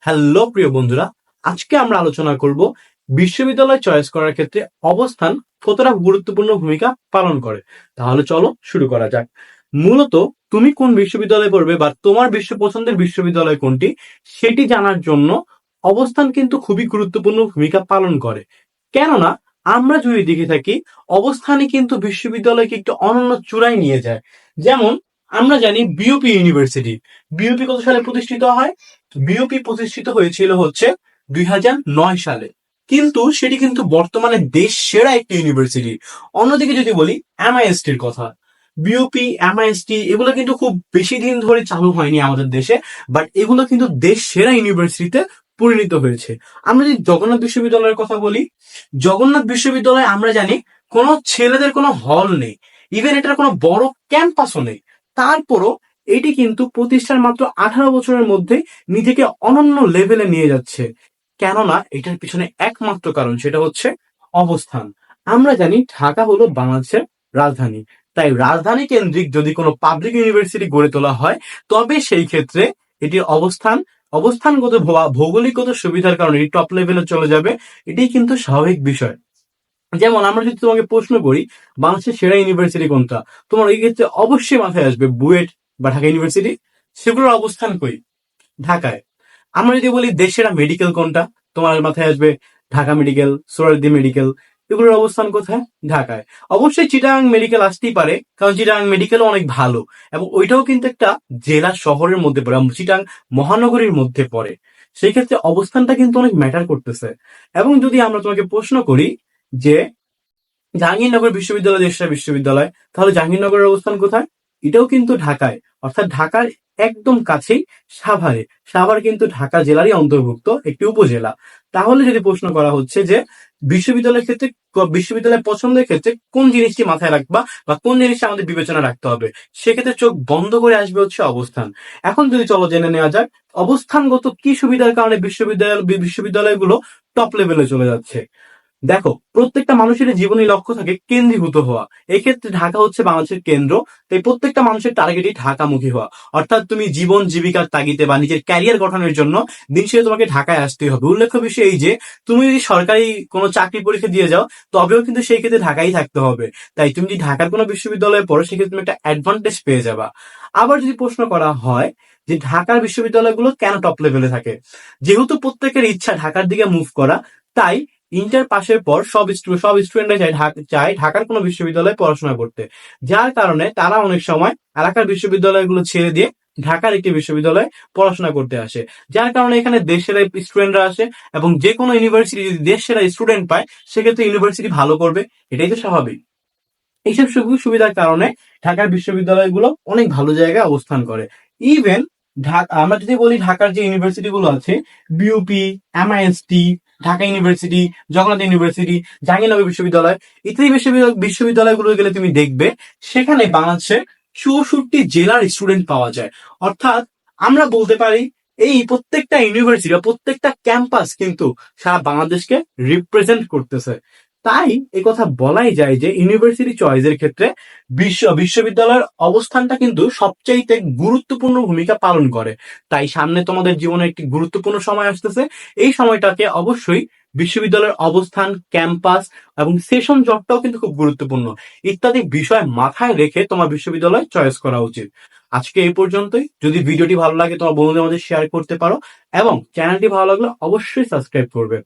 Hello প্রিয় বন্ধুরা, আজকে আমরা আলোচনা করব বিশ্ববিদ্যালয় চয়েস করার ক্ষেত্রে অবস্থান কতটা গুরুত্বপূর্ণ ভূমিকা পালন করে। তাহলে চলো শুরু করা যাক। মূলত তুমি কোন বিশ্ববিদ্যালয়ে পড়বে বা তোমার পছন্দের বিশ্ববিদ্যালয় কোনটি সেটি জানার জন্য অবস্থান কিন্তু খুবই গুরুত্বপূর্ণ ভূমিকা পালন করে। কেননা আমরা যদি দেখে থাকি, অবস্থানই কিন্তু বিশ্ববিদ্যালয়কে একটু অনন্য চূড়ায় নিয়ে যায়। যেমন আমরা জানি বিউপি ইউনিভার্সিটি, বিউপি কত সালে প্রতিষ্ঠিত হয়? বিওপি প্রতিষ্ঠিত হয়েছিল হচ্ছে 2009 সালে, কিন্তু সেটি কিন্তু বর্তমানে দেশ সেরা একটি ইউনিভার্সিটি। অন্যদিকে যদি বলি এমআইএসটির কথা, বিওপি এমআইএসটি এগুলো কিন্তু খুব বেশি দিন ধরে চালু হয়নি আমাদের দেশে, বাট এগুলো কিন্তু দেশ সেরা ইউনিভার্সিটিতে পরিণত হয়েছে। আমরা যদি জগন্নাথ বিশ্ববিদ্যালয়ের কথা বলি, জগন্নাথ বিশ্ববিদ্যালয়ে আমরা জানি কোনো ছেলেদের কোনো হল নেই, ইভেন এটার কোনো বড় ক্যাম্পাসও নেই। তারপরও এটি কিন্তু প্রতিষ্ঠার মাত্র 18 বছরের মধ্যে নিজেকে অনন্য লেভেলে নিয়ে যাচ্ছে। কেননা এটার পিছনে একমাত্র কারণ, সেটা হচ্ছে অবস্থান। আমরা জানি ঢাকা হলো বাংলাদেশের রাজধানী, তাই রাজধানী কেন্দ্রিক যদি কোনো পাবলিক ইউনিভার্সিটি গড়ে তোলা হয়, তবে সেই ক্ষেত্রে এটির অবস্থানগত ভৌগোলিকগত সুবিধার কারণে এটি টপ লেভেলে চলে যাবে। এটাই কিন্তু স্বাভাবিক বিষয়। যেমন আমরা যদি তোমাকে প্রশ্ন করি বাংলাদেশের সেরা ইউনিভার্সিটি কোনটা, তোমার এই ক্ষেত্রে অবশ্যই মাথায় আসবে বুয়েট বা ঢাকা ইউনিভার্সিটি। সেগুলোর অবস্থান কই? ঢাকায়। আমরা যদি বলি দেশের সেরা মেডিকেল কোনটা, তোমার মাথায় আসবে ঢাকা মেডিকেল, সোহরাওয়ার্দী মেডিকেল। এগুলোর অবস্থান কোথায়? ঢাকায়। অবশ্যই চিটাগাং মেডিকেল আসতেই পারে, কারণ চিটাগাং মেডিকেলও অনেক ভালো এবং ওইটাও কিন্তু একটা জেলা শহরের মধ্যে পড়ে, চিটাগাং মহানগরীর মধ্যে পড়ে। সেই ক্ষেত্রে অবস্থানটা কিন্তু অনেক ম্যাটার করতেছে। এবং যদি আমরা তোমাকে প্রশ্ন করি যে জাহাঙ্গীরনগর বিশ্ববিদ্যালয় দেশের বিশ্ববিদ্যালয়, তাহলে জাহাঙ্গীরনগরের অবস্থান কোথায়? এটাও কিন্তু ঢাকায়, অর্থাৎ ঢাকার একদম কাছেই সাভারে। সাভার কিন্তু ঢাকা জেলারই অন্তর্ভুক্ত একটি উপজেলা। তাহলে যদি প্রশ্ন করা হচ্ছে যে বিশ্ববিদ্যালয়ের ক্ষেত্রে, বিশ্ববিদ্যালয় পছন্দের ক্ষেত্রে কোন জিনিসটি মাথায় রাখবা বা কোন জিনিসটা আমাদের বিবেচনা রাখতে হবে, সেক্ষেত্রে চোখ বন্ধ করে আসবে হচ্ছে অবস্থান। এখন যদি চলো জেনে নেওয়া যাক অবস্থানগত কি সুবিধার কারণে বিশ্ববিদ্যালয়গুলো টপ লেভেলে চলে যাচ্ছে। দেখো, প্রত্যেকটা মানুষের জীবনী লক্ষ্য থাকে কেন্দ্রীভূত হওয়া। এই ক্ষেত্রে ঢাকা হচ্ছে বাংলাদেশের কেন্দ্র, তাই প্রত্যেকটা মানুষের টার্গেটই ঢাকামুখী হওয়া। অর্থাৎ তুমি জীবন জীবিকার তাগিদে বা নিজের ক্যারিয়ার গঠনের জন্য দিন শেষে তোমাকে ঢাকায় আসতেই হবে। উল্লেখ্য বিষয় এই যে তুমি যদি সরকারি কোনো চাকরি পরীক্ষা দিয়ে যাও, তবেও কিন্তু সেই ক্ষেত্রে ঢাকায় থাকতে হবে। তাই তুমি যদি ঢাকার কোনো বিশ্ববিদ্যালয়ে পড়ো, সেক্ষেত্রে তুমি একটা অ্যাডভান্টেজ পেয়ে যাবা। আবার যদি প্রশ্ন করা হয় যে ঢাকার বিশ্ববিদ্যালয়গুলো কেন টপ লেভেলে থাকে, যেহেতু প্রত্যেকের ইচ্ছা ঢাকার দিকে মুভ করা, তাই ইন্টার পাশের পর সব স্টুডেন্টরা চায় ঢাকার কোনো বিশ্ববিদ্যালয়ে পড়াশোনা করতে। যার কারণে তারা অনেক সময় এলাকার বিশ্ববিদ্যালয়গুলো ছেড়ে দিয়ে ঢাকার একটি বিশ্ববিদ্যালয়ে পড়াশোনা করতে আসে। যার কারণে এখানে দেশ সেরা স্টুডেন্টরা আসে এবং যে কোনো ইউনিভার্সিটি যদি দেশ সেরা স্টুডেন্ট পায়, সেক্ষেত্রে ইউনিভার্সিটি ভালো করবে, এটাই তো স্বাভাবিক। এইসব সুযোগ সুবিধার কারণে ঢাকার বিশ্ববিদ্যালয়গুলো অনেক ভালো জায়গায় অবস্থান করে। ইভেন আমরা যদি বলি ঢাকার যে ইউনিভার্সিটি গুলো আছে, BUP, MIST, Dhaka university, Jagannath university, Jahangirnagar বিশ্ববিদ্যালয় ইত্যাদি বিশ্ববিদ্যালয়গুলো গেলে তুমি দেখবে সেখানে বাংলাদেশের 64টি জেলার স্টুডেন্ট পাওয়া যায়। অর্থাৎ আমরা বলতে পারি এই প্রত্যেকটা ইউনিভার্সিটি বা প্রত্যেকটা ক্যাম্পাস কিন্তু সারা বাংলাদেশকে রিপ্রেজেন্ট করতেছে। তাই এই কথা বলাই যায় যে ইউনিভার্সিটি চয়েসের ক্ষেত্রে বিশ্ববিদ্যালয়ের অবস্থানটা কিন্তু সবচাইতে গুরুত্বপূর্ণ ভূমিকা পালন করে। তাই সামনে তোমাদের জীবনে একটি গুরুত্বপূর্ণ সময় আসতেছে, এই সময়টাকে অবশ্যই বিশ্ববিদ্যালয়ের অবস্থান, ক্যাম্পাস এবং সেশন জটটাও কিন্তু খুব গুরুত্বপূর্ণ ইত্যাদি বিষয় মাথায় রেখে তোমার বিশ্ববিদ্যালয় চয়েস করা উচিত। আজকে এই পর্যন্তই। যদি ভিডিওটি ভালো লাগে তোমার বন্ধুদের মধ্যে শেয়ার করতে পারো এবং চ্যানেলটি ভালো লাগলে অবশ্যই সাবস্ক্রাইব করবে।